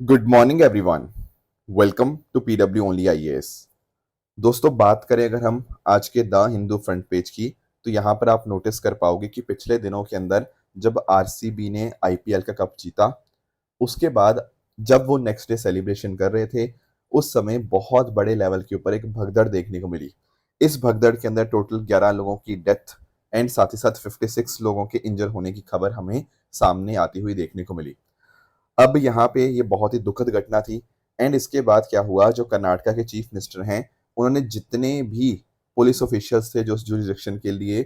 Good morning everyone. Welcome to PW only IAS. दोस्तों, बात करें अगर हम आज के द हिंदू फ्रंट पेज की, तो यहाँ पर आप नोटिस कर पाओगे कि पिछले दिनों के अंदर जब आरसीबी ने आईपीएल का कप जीता, उसके बाद जब वो नेक्स्ट डे सेलिब्रेशन कर रहे थे, उस समय बहुत बड़े लेवल के ऊपर एक भगदड़ देखने को मिली। इस भगदड़ के अंदर टोटल 11 लोगों की डेथ एंड साथ ही साथ 56 लोगों के इंजर होने की खबर हमें सामने आती हुई देखने को मिली। अब यहाँ पे ये बहुत ही दुखद घटना थी। एंड इसके बाद क्या हुआ, जो कर्नाटका के चीफ मिनिस्टर हैं, उन्होंने जितने भी पुलिस ऑफिशियल्स थे जो उस जुरिडिक्शन के लिए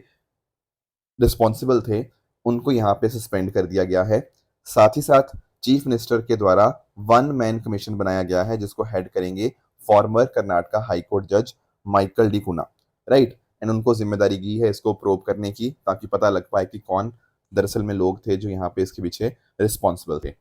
रिस्पॉन्सिबल थे, उनको यहाँ पे सस्पेंड कर दिया गया है। साथ ही साथ चीफ मिनिस्टर के द्वारा वन मैन कमीशन बनाया गया है, जिसको हेड करेंगे फॉर्मर कर्नाटका हाई कोर्ट जज माइकल डी कुना, राइट। एंड उनको जिम्मेदारी दी है इसको प्रोब करने की, ताकि पता लग पाए कि कौन दरअसल में लोग थे जो यहाँ पे इसके पीछे रिस्पॉन्सिबल थे।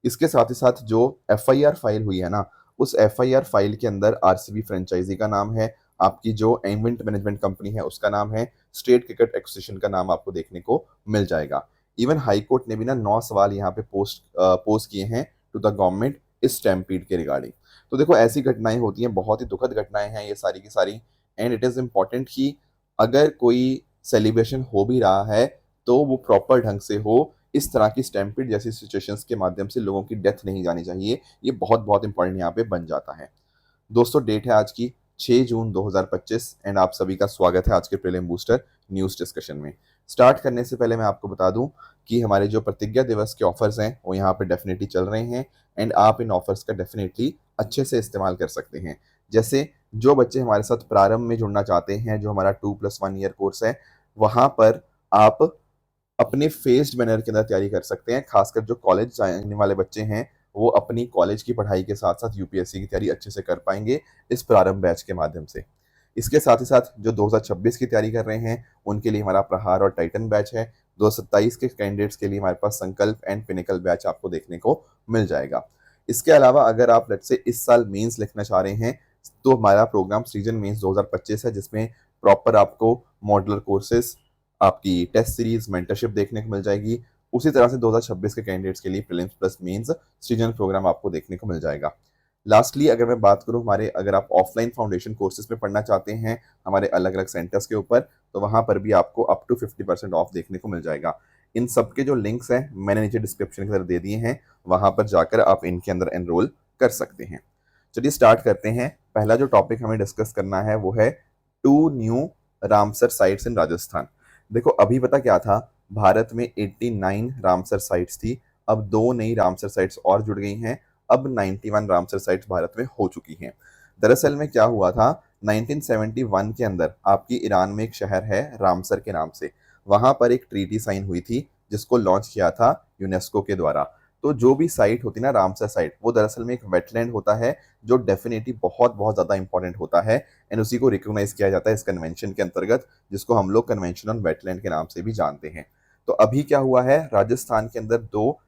इसके साथ ही साथ जो एफआईआर फाइल हुई है ना, उस एफआईआर फाइल के अंदर आरसीबी फ्रेंचाइजी का नाम है, आपकी जो इवेंट मैनेजमेंट कंपनी है उसका नाम है, स्टेट क्रिकेट एसोसिएशन का नाम आपको देखने को मिल जाएगा। इवन हाई कोर्ट ने भी ना 9 सवाल यहाँ पे पोस्ट किए हैं टू द गवर्नमेंट इस स्टैम्पीड के रिगार्डिंग। तो देखो, ऐसी घटनाएं होती हैं, बहुत ही दुखद घटनाएं हैं ये सारी की सारी। एंड इट इज़ इम्पॉर्टेंट कि अगर कोई सेलिब्रेशन हो भी रहा है तो वो प्रॉपर ढंग से हो। इस तरह की स्टैम्पीड जैसी सिचुएशंस के माध्यम से लोगों की डेथ नहीं जानी चाहिए। ये बहुत बहुत इंपॉर्टेंट यहाँ पे बन जाता है। दोस्तों, डेट है आज की 6 जून 2025 एंड आप सभी का स्वागत है आज के प्रीलिम बूस्टर न्यूज़ डिस्कशन में। स्टार्ट करने से पहले मैं आपको बता दूं कि हमारे जो प्रतिज्ञा दिवस के ऑफर्स हैं वो यहाँ पे डेफिनेटली चल रहे हैं। एंड आप इन ऑफर्स का डेफिनेटली अच्छे से इस्तेमाल कर सकते हैं। जैसे जो बच्चे हमारे साथ प्रारंभ में जुड़ना चाहते हैं, जो हमारा 2+1 ईयर कोर्स है, वहाँ पर आप अपने फेज्ड मैनर के अंदर तैयारी कर सकते हैं। खासकर जो कॉलेज जाने वाले बच्चे हैं, वो अपनी कॉलेज की पढ़ाई के साथ साथ यूपीएससी की तैयारी अच्छे से कर पाएंगे इस प्रारंभ बैच के माध्यम से। इसके साथ ही साथ जो 2026 की तैयारी कर रहे हैं, उनके लिए हमारा प्रहार और टाइटन बैच है। 2027 के कैंडिडेट्स के लिए हमारे पास संकल्प एंड पिनिकल बैच आपको देखने को मिल जाएगा। इसके अलावा अगर आप लेट्स से इस साल मेंस लिखना चाह रहे हैं, तो हमारा प्रोग्राम सृजन मेंस 2025 है, जिसमें प्रॉपर आपको मॉडुलर कोर्सेज, आपकी टेस्ट सीरीज, मेंटरशिप देखने को मिल जाएगी। उसी तरह से 2026 के कैंडिडेट्स के लिए प्रीलिम्स प्लस मेंस सृजन प्रोग्राम आपको देखने को मिल जाएगा। लास्टली अगर मैं बात करूं, हमारे अगर आप ऑफलाइन फाउंडेशन कोर्सेज में पढ़ना चाहते हैं हमारे अलग अलग सेंटर्स के ऊपर, तो वहां पर भी आपको अप टू 50% ऑफ देखने को मिल जाएगा। इन सब के जो लिंक्स हैं मैंने नीचे डिस्क्रिप्शन के अंदर दे दिए हैं, वहां पर जाकर आप इनके अंदर एनरोल कर सकते हैं। चलिए स्टार्ट करते हैं। पहला जो टॉपिक हमें डिस्कस करना है वो है 2 new Ramsar sites in Rajasthan. देखो, अभी पता क्या था, भारत में 89 रामसर साइट्स थी, अब 2 नई रामसर साइट्स और जुड़ गई हैं। अब 91 रामसर साइट्स भारत में हो चुकी हैं। दरअसल में क्या हुआ था, 1971 के अंदर आपकी ईरान में एक शहर है रामसर के नाम से, वहां पर एक ट्रीटी साइन हुई थी जिसको लॉन्च किया था यूनेस्को के द्वारा। तो जो भी साइट होती है ना रामसर साइट, वो दरअसल में एक वेटलैंड होता है जो डेफिनेटली बहुत बहुत ज्यादा इंपॉर्टेंट होता है। एंड उसी को रिकॉग्नाइज किया जाता है इस कन्वेंशन के अंतर्गत, जिसको हम लोग कन्वेंशन ऑन वेटलैंड के नाम से भी जानते हैं। तो अभी क्या हुआ है, राजस्थान के अंदर 2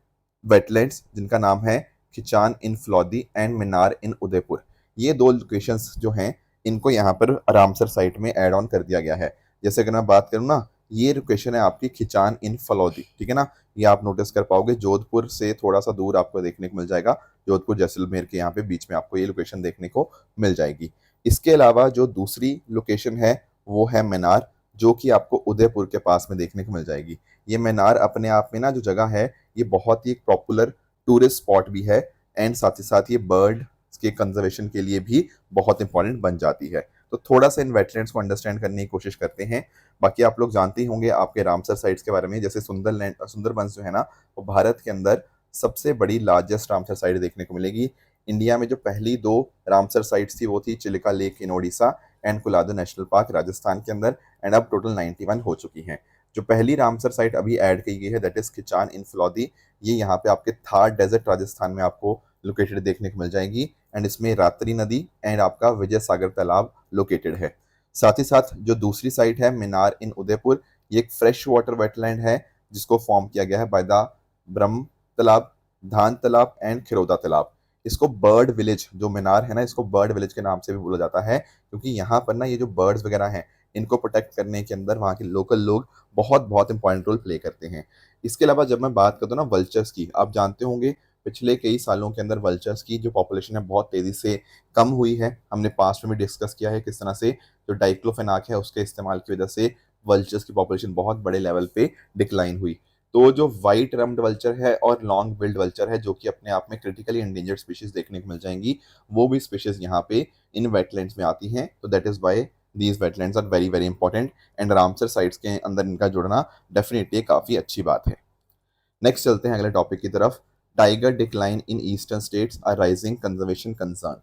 वेटलैंड्स जिनका नाम है खिचान इन फ्लौदी एंड मिनार इन उदयपुर, ये 2 लोकेशंस जो हैं, इनको यहाँ पर रामसर साइट में ऐड ऑन कर दिया गया है। जैसे अगर मैं बात करूँ ना, ये लोकेशन है आपकी खिचान इन फलौदी, ठीक है ना। ये आप नोटिस कर पाओगे, जोधपुर से थोड़ा सा दूर आपको देखने को मिल जाएगा। जोधपुर जैसलमेर के यहाँ पे बीच में आपको ये लोकेशन देखने को मिल जाएगी। इसके अलावा जो दूसरी लोकेशन है वो है मिनार, जो कि आपको उदयपुर के पास में देखने को मिल जाएगी। ये मिनार अपने आप में ना जो जगह है, ये बहुत ही एक पॉपुलर टूरिस्ट स्पॉट भी है। एंड साथ ही साथ ये बर्ड के कंजर्वेशन के लिए भी बहुत इंपॉर्टेंट बन जाती है। तो थोड़ा सा इन वेटलैंड्स को अंडरस्टैंड करने की कोशिश करते हैं। बाकी आप लोग जानते ही होंगे आपके रामसर साइट्स के बारे में, जैसे सुंदरबंस जो है ना, वो भारत के अंदर सबसे बड़ी लार्जेस्ट रामसर साइट देखने को मिलेगी। इंडिया में जो पहली 2 रामसर साइट्स थी वो थी Chilika lake in Odisha and Keoladeo national park Rajasthan के अंदर। एंड अब टोटल 91 हो चुकी हैं। जो पहली रामसर साइट अभी ऐड की गई है दैट इज खिचान इन फलौदी, ये यहाँ पे आपके थार डेजर्ट राजस्थान में आपको लोकेटेड देखने को मिल जाएगी। एंड इसमें रात्रि नदी एंड आपका विजय सागर तालाब लोकेटेड है। साथ ही साथ जो दूसरी साइट है मिनार इन उदयपुर, ये एक फ्रेश वाटर वेटलैंड है जिसको फॉर्म किया गया है बाय द ब्रह्म तालाब, धान तालाब एंड खिरौदा तालाब। इसको बर्ड विलेज, जो मीनार है ना, इसको बर्ड विलेज के नाम से भी बोला जाता है, क्योंकि यहाँ पर ना ये जो बर्ड्स वगैरह हैं, इनको प्रोटेक्ट करने के अंदर वहाँ के लोकल लोग बहुत बहुत इंपॉर्टेंट रोल प्ले करते हैं। इसके अलावा जब मैं बात करता हूँ ना वल्चर्स की, आप जानते होंगे पिछले कई सालों के अंदर वल्चर्स की जो पॉपुलेशन है बहुत तेज़ी से कम हुई है। हमने पास्ट में भी डिस्कस किया है किस तरह से जो डाइक्लोफेनाक है उसके इस्तेमाल की वजह से वल्चर्स की पॉपुलेशन बहुत बड़े लेवल पे डिक्लाइन हुई। तो जो व्हाइट रम्ड वल्चर है और लॉन्ग बिल्ड वल्चर है जो कि अपने आप में क्रिटिकली एंडेंजर्ड स्पीशीज देखने को मिल जाएंगी, वो भी स्पीशीज यहाँ पे इन वेटलैंड्स में आती हैं। तो that is why these wetlands are very very important and Ramsar sites के अंदर इनका जुड़ना डेफिनेटली काफ़ी अच्छी बात है। नेक्स्ट चलते हैं अगले टॉपिक की तरफ। Tiger decline in eastern states are rising conservation concern.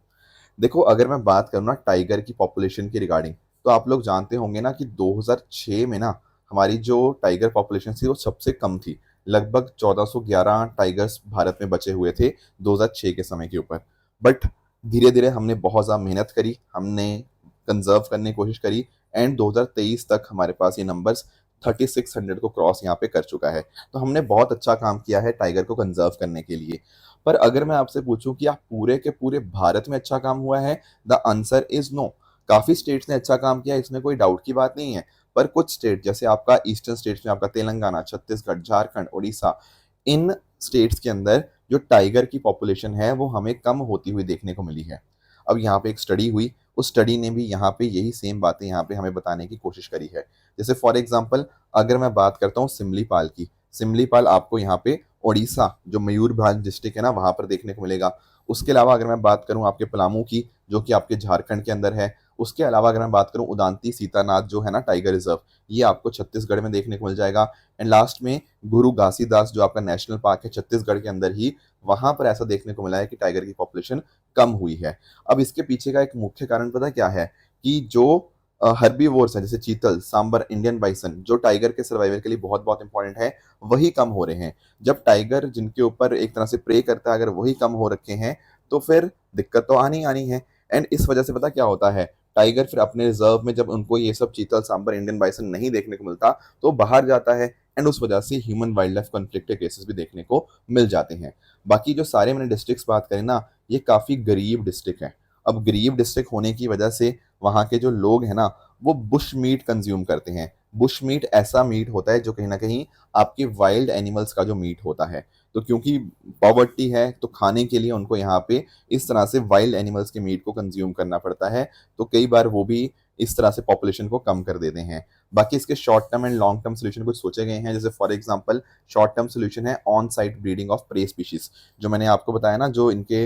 देखो अगर मैं बात करूँ ना टाइगर की पॉपुलेशन की रिगार्डिंग, तो आप लोग जानते होंगे ना कि 2006 में ना हमारी जो टाइगर पॉपुलेशन थी वो सबसे कम थी। लगभग 1411 टाइगर्स भारत में बचे हुए थे 2006 के समय के ऊपर। बट धीरे धीरे हमने बहुत ज़्यादा मेहनत करी, हमने कंजर्व करने की कोशिश करी एंड 2023 तक हमारे पास ये नंबर्स 3600 को क्रॉस यहाँ पे कर चुका है। तो हमने बहुत अच्छा काम किया है टाइगर को कंजर्व करने के लिए। पर अगर मैं आपसे पूछूं कि आप पूरे के पूरे भारत में अच्छा काम हुआ है, द आंसर इज नो। काफी स्टेट्स ने अच्छा काम किया, इसमें कोई डाउट की बात नहीं है। पर कुछ स्टेट जैसे आपका ईस्टर्न स्टेट्स में आपका तेलंगाना, छत्तीसगढ़, झारखंड, उड़ीसा, इन स्टेट्स के अंदर जो टाइगर की पॉपुलेशन है वो हमें कम होती हुई देखने को मिली है। अब यहाँ पे एक स्टडी हुई, उस स्टडी ने भी यहाँ पे यही सेम बातें यहाँ पे हमें बताने की कोशिश करी है। जैसे फॉर एग्जाम्पल अगर मैं बात करता हूँ सिमलीपाल की, सिमलीपाल आपको यहाँ पे ओडिशा जो मयूरभंज डिस्ट्रिक्ट है ना वहां पर देखने को मिलेगा। उसके अलावा अगर मैं बात करूं आपके पलामू की जो कि आपके झारखंड के अंदर है, उसके अलावा अगर मैं बात करूं उदांती सीतानाथ जो है ना टाइगर रिजर्व, ये आपको छत्तीसगढ़ में देखने को मिल जाएगा। एंड लास्ट में गुरु घासीदास जो आपका नेशनल पार्क है छत्तीसगढ़ के अंदर ही, वहां पर ऐसा देखने को मिला है कि टाइगर की पॉपुलेशन कम हुई है। अब इसके पीछे का एक मुख्य कारण पता है क्या है कि जो हर्बीवोर्स है जैसे चीतल, सांबर, इंडियन बाइसन जो टाइगर के सर्वाइवल के लिए बहुत बहुत इंपॉर्टेंट है, वही कम हो रहे हैं। जब टाइगर जिनके ऊपर एक तरह से प्रे करता है अगर वही कम हो रखे हैं तो फिर दिक्कत तो आनी आनी है। एंड इस वजह से पता क्या होता है, टाइगर फिर अपने रिजर्व में जब उनको ये सब चीतल, सांबर, इंडियन बाइसन नहीं देखने को मिलता तो बाहर जाता है। एंड उस वजह से ह्यूमन वाइल्ड लाइफ कॉन्फ्लिक्ट के केसेस भी देखने को मिल जाते हैं। बाकी जो सारे मैंने डिस्ट्रिक्ट्स बात करें ना, ये काफ़ी गरीब डिस्ट्रिक्ट हैं। अब गरीब डिस्ट्रिक्ट होने की वजह से वहाँ के जो लोग हैं ना वो बुश मीट कंज्यूम करते हैं। बुश मीट ऐसा मीट होता है जो कहीं ना कहीं आपके वाइल्ड एनिमल्स का जो मीट होता है। तो क्योंकि पॉवर्टी है तो खाने के लिए उनको यहाँ पे इस तरह से वाइल्ड एनिमल्स के मीट को कंज्यूम करना पड़ता है। तो कई बार वो भी इस तरह से पॉपुलेशन को कम कर देते हैं। बाकी इसके short term and long term solution कुछ सोचे गए हैं। जैसे for example short term solution है on site breeding of prey species, जो मैंने आपको बताया ना, जो इनके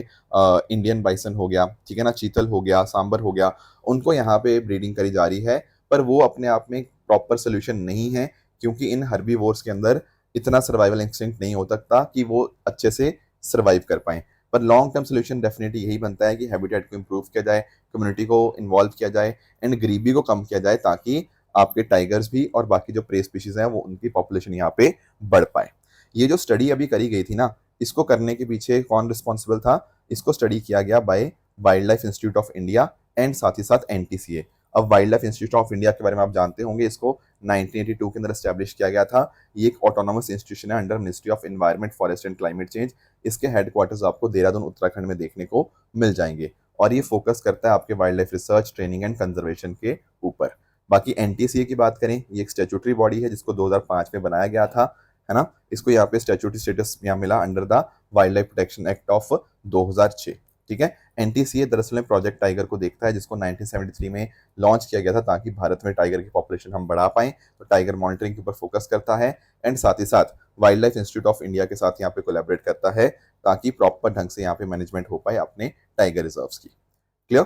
इंडियन बाइसन हो गया, ठीक है ना, चीतल हो गया, सांबर हो गया, उनको यहाँ पे ब्रीडिंग करी जा रही है। पर वो अपने आप में प्रॉपर सोल्यूशन नहीं है क्योंकि इन हर्बीवोर्स के अंदर इतना सर्वाइवल इंस्टिंक्ट नहीं हो सकता कि वो अच्छे से सर्वाइव कर पाएं। पर लॉन्ग टर्म सोल्यूशन डेफिनेटली यही बनता है कि हैबिटेट को इम्प्रूव किया जाए, कम्युनिटी को इन्वॉल्व किया जाए एंड गरीबी को कम किया जाए ताकि आपके टाइगर्स भी और बाकी जो प्रे स्पीशीज हैं वो उनकी पॉपुलेशन यहाँ पे बढ़ पाए। ये जो स्टडी अभी करी गई थी ना, इसको करने के पीछे कौन रिस्पॉन्सिबल था? इसको स्टडी किया गया by wild life institute of India and साथ ही साथ एनटीसीए। अब wild life institute of India के बारे में आप जानते होंगे, इसको 1982 के अंदर एस्टैब्लिश किया गया था। ये एक ऑटोनोमस इंस्टीट्यूशन है under ministry of environment, forest and climate change. इसके हेडक्वार्टर्स आपको देहरादून उत्तराखंड में देखने को मिल जाएंगे और ये फोकस करता है आपके wild life research, training and conservation के ऊपर। बाकी एनटीसीए की बात करें, ये एक स्टैट्यूटरी बॉडी है जिसको 2005 में बनाया गया था, है ना। इसको यहाँ पे स्टैट्यूटरी स्टेटस यहाँ मिला under the wild life protection act of 2006। ठीक है। एनटीसीए दरअसल में प्रोजेक्ट टाइगर को देखता है जिसको 1973 में लॉन्च किया गया था ताकि भारत में टाइगर की पॉपुलेशन हम बढ़ा पाएं। तो टाइगर मॉनिटरिंग के ऊपर फोकस करता है एंड साथ ही साथ wild life institute of India के साथ यहाँ पे कोलैबोरेट करता है ताकि प्रॉपर ढंग से यहाँ पे मैनेजमेंट हो पाए अपने टाइगर रिजर्व्स की। क्लियर।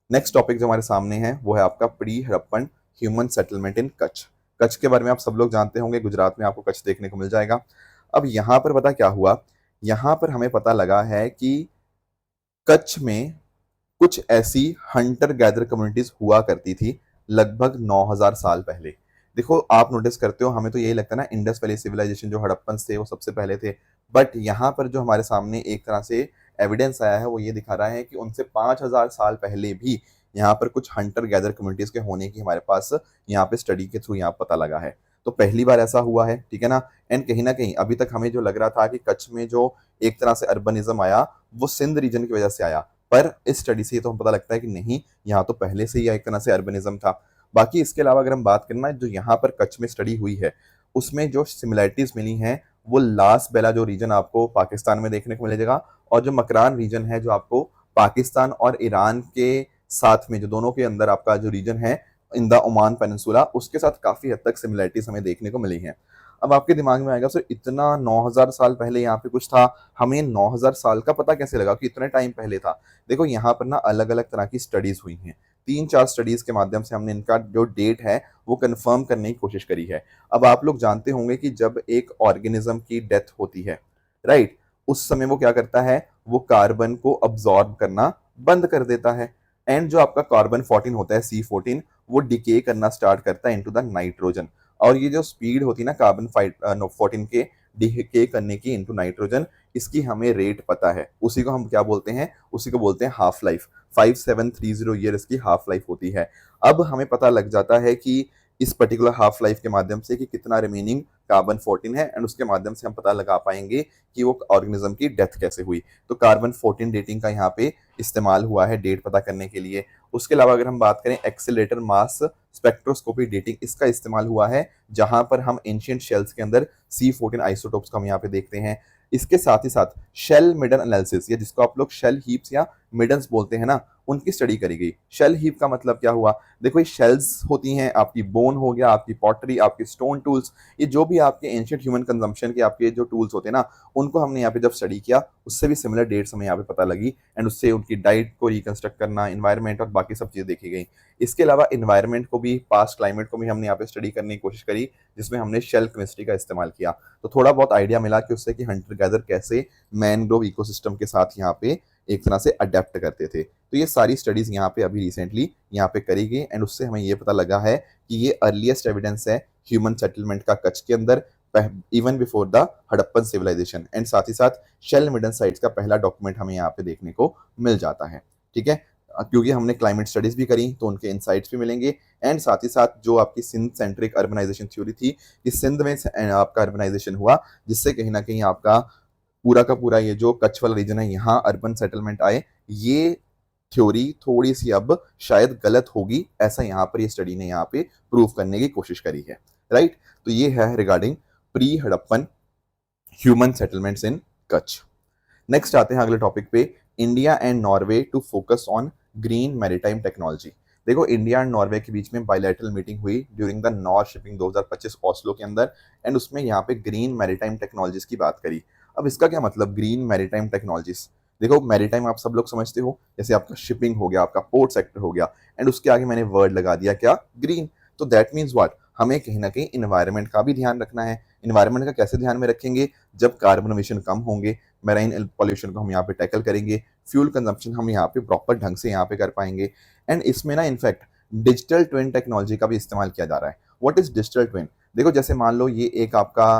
नेक्स्ट टॉपिक जो हमारे सामने है वो है आपका pre Harappan human settlement in Kutch. Kutch के बारे में आप सब लोग जानते होंगे, गुजरात में आपको कच्छ देखने को मिल जाएगा। अब यहाँ पर पता क्या हुआ, यहाँ पर हमें पता लगा है कि कच्छ में कुछ ऐसी हंटर गैदर कम्युनिटीज हुआ करती थी लगभग 9000 साल पहले। देखो आप नोटिस करते हो, हमें तो यही लगता है ना इंडस वैली सिविलाइजेशन जो हड़प्पन थे वो सबसे पहले थे, बट यहाँ पर जो हमारे सामने एक तरह से एविडेंस आया है वो ये दिखा रहा है कि उनसे 5000 साल पहले भी यहाँ पर कुछ हंटर गैदर कम्युनिटीज के होने की हमारे पास यहाँ पे स्टडी के थ्रू यहाँ पता लगा है। तो पहली बार ऐसा हुआ है, ठीक है ना। एंड कहीं ना कहीं अभी तक हमें जो लग रहा था कि कच्छ में जो एक तरह से अर्बनिज्म आया वो सिंध रीजन की वजह से आया, पर इस स्टडी से ये तो हम पता लगता है कि नहीं, यहाँ तो पहले से ही एक तरह से अर्बनिज्म था। बाकी इसके अलावा अगर हम बात करना जो यहाँ पर कच्छ में स्टडी हुई है उसमें जो सिमिलैरिटीज मिली हैं वो लास बेला जो रीजन आपको पाकिस्तान में देखने को मिलेगा, और जो मकरान रीजन है जो आपको पाकिस्तान और ईरान के साथ में, जो दोनों के अंदर आपका जो रीजन है इन द ओमान पेनिनसुला, उसके साथ काफी हद तक सिमिलरिटीज हमें देखने को मिली हैं। अब आपके दिमाग में आएगा सर इतना 9000 साल पहले यहाँ पे कुछ था, हमें 9000 साल का पता कैसे लगा कि इतने टाइम पहले था? देखो यहाँ पर ना अलग अलग तरह की स्टडीज हुई हैं, 3-4 स्टडीज के माध्यम से हमने इनका जो डेट है वो कंफर्म करने की कोशिश करी है। अब आप लोग जानते होंगे कि जब एक ऑर्गेनिज्म की डेथ होती है, राइट, उस समय वो क्या करता है, वो कार्बन को अब्सॉर्ब करना बंद कर देता है, एंड जो आपका कार्बन 14 होता है, C14, वो डिके करना स्टार्ट करता है इनटू द नाइट्रोजन। और ये जो स्पीड होती है ना कार्बन 14 के डिके करने की इनटू नाइट्रोजन, इसकी हमें रेट पता है, उसी को हम क्या बोलते हैं, उसी को बोलते हैं हाफ लाइफ। 5730 ईयर इसकी हाफ लाइफ होती है। अब हमें पता लग जाता है कि इस पर्टिकुलर हाफ लाइफ के माध्यम से कि कितना रिमेनिंग कार्बन 14 है, एंड उसके माध्यम से हम पता लगा पाएंगे कि वो ऑर्गेनिज्म की डेथ कैसे हुई। तो कार्बन 14 डेटिंग का यहाँ पे इस्तेमाल हुआ है डेट पता करने के लिए। उसके अलावा अगर हम बात करें एक्सेलरेटर मास स्पेक्ट्रोस्कोपी डेटिंग, इसका इस्तेमाल हुआ है जहां पर हम एंशियंट शेल्स के अंदर C14 आइसोटोप्स को हम यहाँ पे देखते हैं। इसके साथ ही साथ शेल मिडन एनालिसिस, या जिसको आप लोग शेल हीप्स या मिडन्स बोलते हैं ना, उनकी स्टडी करी गई। शेल हीप का मतलब क्या हुआ? देखो ये शेल्स होती हैं, आपकी बोन हो गया, आपकी पॉटरी, आपके स्टोन टूल्स, ये जो भी आपके एंशियंट ह्यूमन कंजम्पशन के आपके जो टूल्स होते हैं ना, उनको हमने यहाँ पे जब स्टडी किया, उससे भी सिमिलर डेट्स हमें यहाँ पे पता लगी, एंड उससे उनकी डाइट को रिकंस्ट्रक्ट करना, इन्वायरमेंट और बाकी सब चीज़ें देखी गई। इसके अलावा इन्वायरमेंट को भी, पास्ट क्लाइमेट को भी हमने यहाँ पे स्टडी करने की कोशिश करी, जिसमें हमने शेल केमिस्ट्री का इस्तेमाल किया। तो थोड़ा बहुत आइडिया मिला कि उससे कि हंटर गैदर कैसे मैनग्रोव इकोसिस्टम के साथ यहाँ पे एक तरह से अडेप्ट करते थे। तो ये सारी स्टडीज यहाँ पे अभी रिसेंटली यहाँ पे करी गई, एंड उससे हमें ये पता लगा है कि ये अर्लीस्ट एविडेंस है ह्यूमन सेटलमेंट का कच्छ के अंदर, even before the Harappan civilisation. And साथ ही साथ शेल मिडन साइट्स का पहला डॉक्यूमेंट हमें यहाँ पे देखने को मिल जाता है। ठीक है, क्योंकि हमने क्लाइमेट स्टडीज भी करी तो उनके इनसाइट्स भी मिलेंगे। एंड साथ ही साथ जो आपकी सिंध सेंट्रिक अर्बनाइजेशन थ्योरी थी, कि सिंध में आपका अर्बनाइजेशन हुआ, जिससे कहीं ना कहीं आपका पूरा का पूरा ये जो कच्छ वाला रीजन है यहाँ अर्बन सेटलमेंट आए, ये थ्योरी थोड़ी सी अब शायद गलत होगी, ऐसा यहाँ पर ये स्टडी ने यहाँ पे प्रूव करने की कोशिश करी है। राइट, तो ये है regarding pre Harappan human settlements in Kutch. Next आते हैं अगले टॉपिक पे, India and Norway to focus on green maritime technology. देखो इंडिया एंड नॉर्वे के बीच में बायलैटरल मीटिंग हुई during the North shipping 2025 Oslo के अंदर, एंड उसमें यहाँ पे ग्रीन मैरीटाइम टेक्नोलॉजीज की बात करी। अब इसका क्या मतलब ग्रीन मैरीटाइम टेक्नोलॉजीज? देखो मैरीटाइम आप सब लोग समझते हो, जैसे आपका शिपिंग हो गया, आपका पोर्ट सेक्टर हो गया, एंड उसके आगे मैंने वर्ड लगा दिया क्या, ग्रीन। तो दैट मीन्स व्हाट, हमें कहीं ना कहीं इन्वायरमेंट का भी ध्यान रखना है। इन्वायरमेंट का कैसे ध्यान में रखेंगे? जब कार्बन एमिशन कम होंगे, मैराइन पॉल्यूशन को हम यहाँ पे टैकल करेंगे, फ्यूल कंजम्पशन हम यहाँ पे प्रॉपर ढंग से यहाँ पे कर पाएंगे। एंड इसमें ना इनफैक्ट डिजिटल ट्विन टेक्नोलॉजी का भी इस्तेमाल किया जा रहा है। What is digital twin? देखो जैसे मान लो ये एक आपका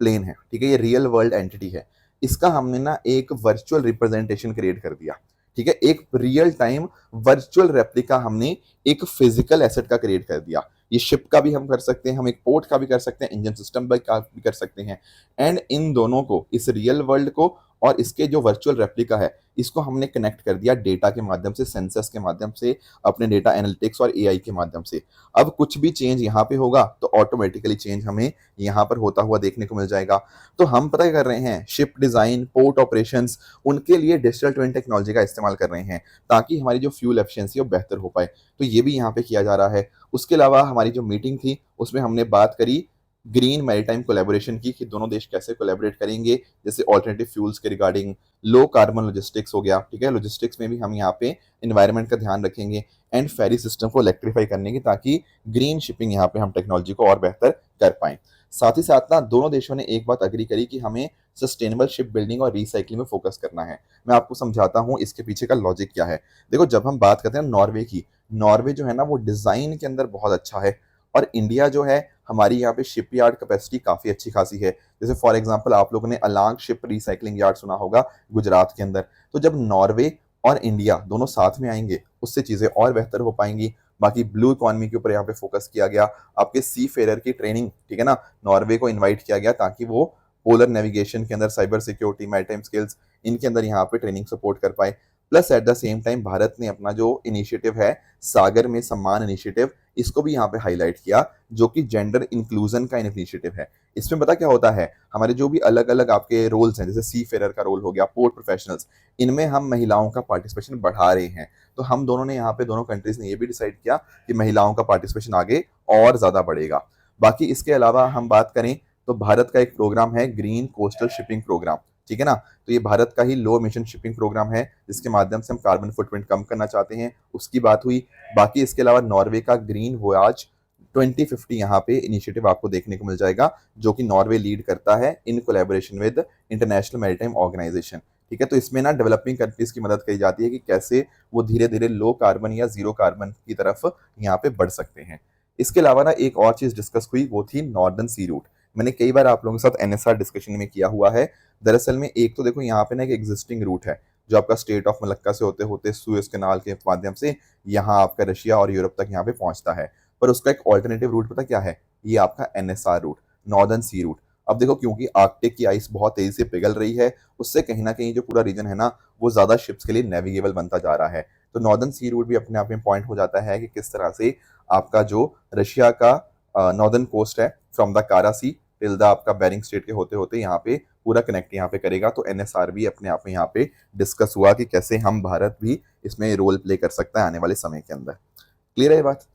प्लेन है, ठीक है, ये रियल वर्ल्ड एंटिटी है, इसका हमने ना एक वर्चुअल रिप्रेजेंटेशन क्रिएट कर दिया। ठीक है, एक रियल टाइम वर्चुअल रेप्लिका हमने एक फिजिकल एसेट का क्रिएट कर दिया। ये शिप का भी हम कर सकते हैं, हम एक पोर्ट का भी कर सकते हैं, इंजन सिस्टम का भी कर सकते हैं। एंड इन दोनों को, इस रियल वर्ल्ड को और इसके जो वर्चुअल रेप्लिका है, इसको हमने कनेक्ट कर दिया डेटा के माध्यम से, सेंसर्स के माध्यम से, अपने डेटा एनालिटिक्स और एआई के माध्यम से। अब कुछ भी चेंज यहाँ पे होगा तो ऑटोमेटिकली चेंज हमें यहाँ पर होता हुआ देखने को मिल जाएगा। तो हम पता क्या कर रहे हैं, शिप डिजाइन, पोर्ट ऑपरेशंस, उनके लिए डिजिटल ट्विन टेक्नोलॉजी का इस्तेमाल कर रहे हैं, ताकि हमारी जो फ्यूल एफिशिएंसी है वो बेहतर हो पाए। तो ये भी यहाँ पे किया जा रहा है। उसके अलावा हमारी जो मीटिंग थी उसमें हमने बात करी ग्रीन मैरीटाइम कोलैबोरेशन की, कि दोनों देश कैसे कोलैबोरेट करेंगे, जैसे ऑल्टरनेटिव फ्यूल्स के रिगार्डिंग, लो कार्बन लॉजिस्टिक्स हो गया, ठीक है, लॉजिस्टिक्स में भी हम यहाँ पे एनवायरनमेंट का ध्यान रखेंगे, एंड फेरी सिस्टम को इलेक्ट्रीफाई करने की, ताकि ग्रीन शिपिंग यहाँ पे हम टेक्नोलॉजी को और बेहतर कर पाएं। साथ ही साथ ना दोनों देशों ने एक बात अग्री करी कि हमें सस्टेनेबल शिप बिल्डिंग और रिसाइकलिंग में फोकस करना है। मैं आपको समझाता हूँ इसके पीछे का लॉजिक क्या है। देखो जब हम बात करते हैं नॉर्वे की, नॉर्वे जो है ना वो डिजाइन के अंदर बहुत अच्छा है, और इंडिया जो है हमारी यहाँ पे शिपयार्ड कैपेसिटी काफी अच्छी खासी है। जैसे फॉर एग्जांपल आप लोगों ने अलांग शिप रिसाइकलिंग यार्ड सुना होगा गुजरात के अंदर। तो जब नॉर्वे और इंडिया दोनों साथ में आएंगे उससे चीजें और बेहतर हो पाएंगी। बाकी ब्लू इकोनॉमी के ऊपर यहाँ पे फोकस किया गया, आपके सी फेरर की ट्रेनिंग, ठीक है ना, नॉर्वे को इन्वाइट किया गया ताकि वो पोलर नेविगेशन के अंदर, साइबर सिक्योरिटी, मैरीटाइम स्किल्स, इनके अंदर यहाँ पे ट्रेनिंग सपोर्ट कर पाए। Plus at the same time Bharat ने अपना जो इनिशिएटिव है सागर में सम्मान इनिशिएटिव, इसको भी यहाँ पे हाईलाइट किया, जो कि जेंडर इंक्लूजन का इनिशिएटिव है। इसमें पता क्या होता है, हमारे जो भी अलग अलग आपके रोल्स हैं, जैसे सी फेरर का रोल हो गया, पोर्ट प्रोफेशनल्स, इनमें हम महिलाओं का पार्टिसिपेशन बढ़ा रहे हैं। तो हम दोनों ने यहाँ पे, दोनों कंट्रीज ने ये भी डिसाइड किया कि महिलाओं का पार्टिसिपेशन आगे और ज्यादा बढ़ेगा। बाकी इसके अलावा हम बात करें तो भारत का एक प्रोग्राम है ग्रीन कोस्टल शिपिंग प्रोग्राम, ठीक है ना। तो ये भारत का ही लो एमिशन शिपिंग प्रोग्राम है, जिसके माध्यम से हम कार्बन फुटप्रिंट कम करना चाहते हैं, उसकी बात हुई। बाकी इसके अलावा नॉर्वे का ग्रीन वोयाज 2050 यहाँ पे इनिशिएटिव आपको देखने को मिल जाएगा, जो कि नॉर्वे लीड करता है in collaboration with International Maritime Organization, ठीक है। तो इसमें ना डेवलपिंग कंट्रीज की मदद करी जाती है कि कैसे वो धीरे धीरे लो कार्बन या जीरो कार्बन की तरफ यहाँ पे बढ़ सकते हैं। इसके अलावा ना एक और चीज डिस्कस हुई, वो थी नॉर्दर्न सी रूट। मैंने कई बार आप लोगों के साथ एनएसआर डिस्कशन में किया हुआ है। दरअसल में एक तो देखो यहाँ पे ना एक एग्जिस्टिंग रूट है, जो आपका स्टेट ऑफ मलक्का से होते होते सुएज कैनाल के माध्यम से यहाँ आपका रशिया और यूरोप तक यहाँ पे पहुंचता है। पर उसका एक ऑल्टरनेटिव रूट पता क्या है, ये आपका एनएसआर रूट, नॉर्दर्न सी रूट। अब देखो, क्योंकि आर्कटिक की आइस बहुत तेजी से पिघल रही है, उससे कहीं ना कहीं जो पूरा रीजन है ना, वो ज्यादा शिप्स के लिए नेविगेबल बनता जा रहा है। तो नॉर्दर्न सी रूट भी अपने आप में पॉइंट हो जाता है कि किस तरह से आपका जो रशिया का नॉर्दर्न कोस्ट है, फ्रॉम द कारा सी टिल द आपका बेरिंग स्टेट के होते होते यहाँ पे पूरा कनेक्ट यहाँ पे करेगा। तो एनएसआर भी अपने आप में यहाँ पे डिस्कस हुआ कि कैसे हम भारत भी इसमें रोल प्ले कर सकता है आने वाले समय के अंदर। क्लियर है ये बात।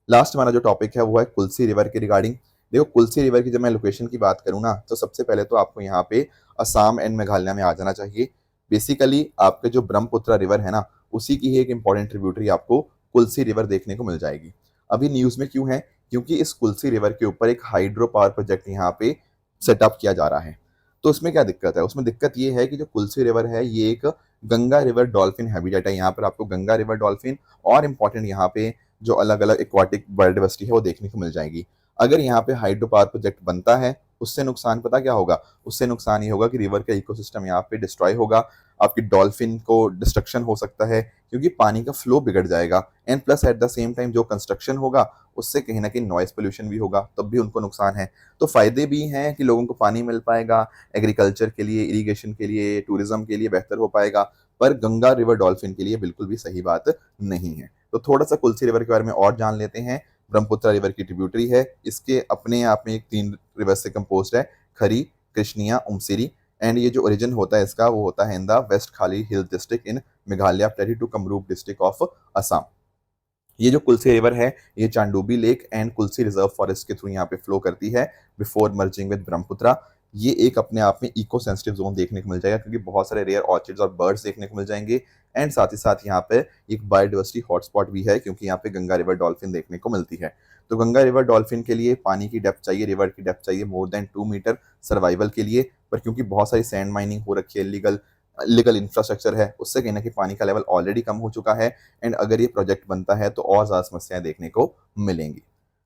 लास्ट हमारा जो टॉपिक है वो है कुल्सी रिवर के रिगार्डिंग। देखो, कुल्सी रिवर की जब मैं लोकेशन की बात करूँ ना, तो सबसे पहले तो आपको यहाँ पे असम एंड मेघालय में आ जाना चाहिए। बेसिकली आपके जो ब्रह्मपुत्र रिवर है ना, उसी की ही एक इंपॉर्टेंट ट्रिब्यूटरी आपको कुल्सी रिवर देखने को मिल जाएगी। अभी न्यूज में क्यों है, क्योंकि इस कुल्सी रिवर के ऊपर एक हाइड्रो पावर प्रोजेक्ट यहाँ पे सेटअप किया जा रहा है। तो उसमें क्या दिक्कत है, उसमें दिक्कत ये है कि जो कुल्सी रिवर है, ये एक गंगा रिवर डॉल्फिन हैबिटेट है। यहाँ पर आपको गंगा रिवर डॉल्फिन और इम्पोर्टेंट यहाँ पे जो अलग अलग एक्वाटिक बायोडाइवर्सिटी है वो देखने को मिल जाएगी। अगर यहाँ पे हाइड्रो पावर प्रोजेक्ट बनता है, उससे नुकसान पता क्या होगा, उससे नुकसान ये होगा कि रिवर का इकोसिस्टम यहाँ पे डिस्ट्रॉय होगा, आपकी डॉल्फिन को डिस्ट्रक्शन हो सकता है, क्योंकि पानी का फ्लो बिगड़ जाएगा। And plus at the same time जो कंस्ट्रक्शन होगा, उससे कहीं ना कहीं नॉइस पोल्यूशन भी होगा, तब भी उनको नुकसान है। तो फायदे भी हैं कि लोगों को पानी मिल पाएगा, एग्रीकल्चर के लिए, इरिगेशन के लिए, टूरिज्म के लिए बेहतर हो पाएगा। पर गंगा रिवर डॉल्फिन के लिए बिल्कुल भी सही बात नहीं है। तो थोड़ा सा कुल्सी रिवर के बारे में और जान लेते हैं। ब्रह्मपुत्र रिवर की ट्रिब्यूटरी है, इसके अपने आप में एक 3 रिवर से कंपोज्ड है, खरी, कृष्णिया, उमसिरी। एंड ये जो ओरिजिन होता है इसका, वो होता है इन the west Khasi hill district in Meghalaya टेरी to Kamrup district of Assam. ये जो कुल्सी रिवर है, ये Chandubi lake and Kulsi reserve forest के थ्रू यहाँ पे फ्लो करती है बिफोर मर्जिंग विद ब्रह्मपुत्रा। ये एक अपने आप में इको सेंसिटिव जोन देखने को मिल जाएगा, क्योंकि बहुत सारे रेयर ऑर्चिड्स और बर्ड्स देखने को मिल जाएंगे। एंड साथ ही साथ यहाँ पे एक बायोडाइवर्सिटी हॉटस्पॉट भी है, क्योंकि यहाँ पे गंगा रिवर डॉल्फिन देखने को मिलती है। तो गंगा रिवर डॉल्फिन के लिए पानी की डेप्थ चाहिए, रिवर की डेप्थ चाहिए मोर देन 2 मीटर सर्वाइवल के लिए। पर क्योंकि बहुत सारी सैंड माइनिंग हो रखी है, लीगल इंफ्रास्ट्रक्चर है, उससे कहीं ना कहीं पानी का लेवल ऑलरेडी कम हो चुका है। एंड अगर ये प्रोजेक्ट बनता है तो और ज्यादा समस्याएं देखने को मिलेंगी।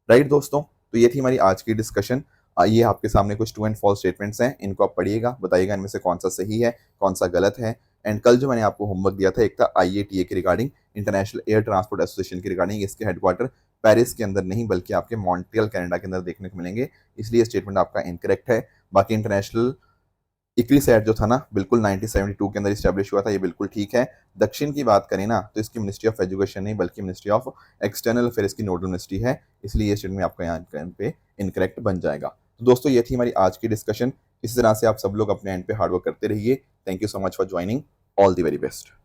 राइट दोस्तों, तो ये थी हमारी आज की डिस्कशन। ये आपके सामने कुछ ट्रू एंड फॉल्स स्टेटमेंट्स हैं, इनको आप पढ़िएगा, बताइएगा इनमें से कौन सा सही है, कौन सा गलत है। एंड कल जो मैंने आपको होमवर्क दिया था, एक था IATA के regarding, international air transport association के रिगार्डिंग। इसके हेडक्वार्टर पेरिस के अंदर नहीं, बल्कि आपके मॉन्ट्रियल कनाडा के अंदर देखने को मिलेंगे, इसलिए स्टेटमेंट आपका इनकरेक्ट है। बाकी इंटरनेशनल इक्रिसैट जो था ना, बिल्कुल 1972 के अंदर स्टैब्लिश हुआ था, ये बिल्कुल ठीक है। दक्षिण की बात करें ना, तो इसकी मिनिस्ट्री ऑफ एजुकेशन नहीं, बल्कि मिनिस्ट्री ऑफ एक्सटर्नल अफेयर्स की नोडल मिनिस्ट्री है, इसलिए ये स्टेटमेंट आपका यहाँ पे इनकरेक्ट बन जाएगा। तो दोस्तों, ये थी हमारी आज की डिस्कशन। इसी तरह से आप सब लोग अपने एंड पे हार्डवर्क करते रहिए। Thank you so much for joining. All the very best.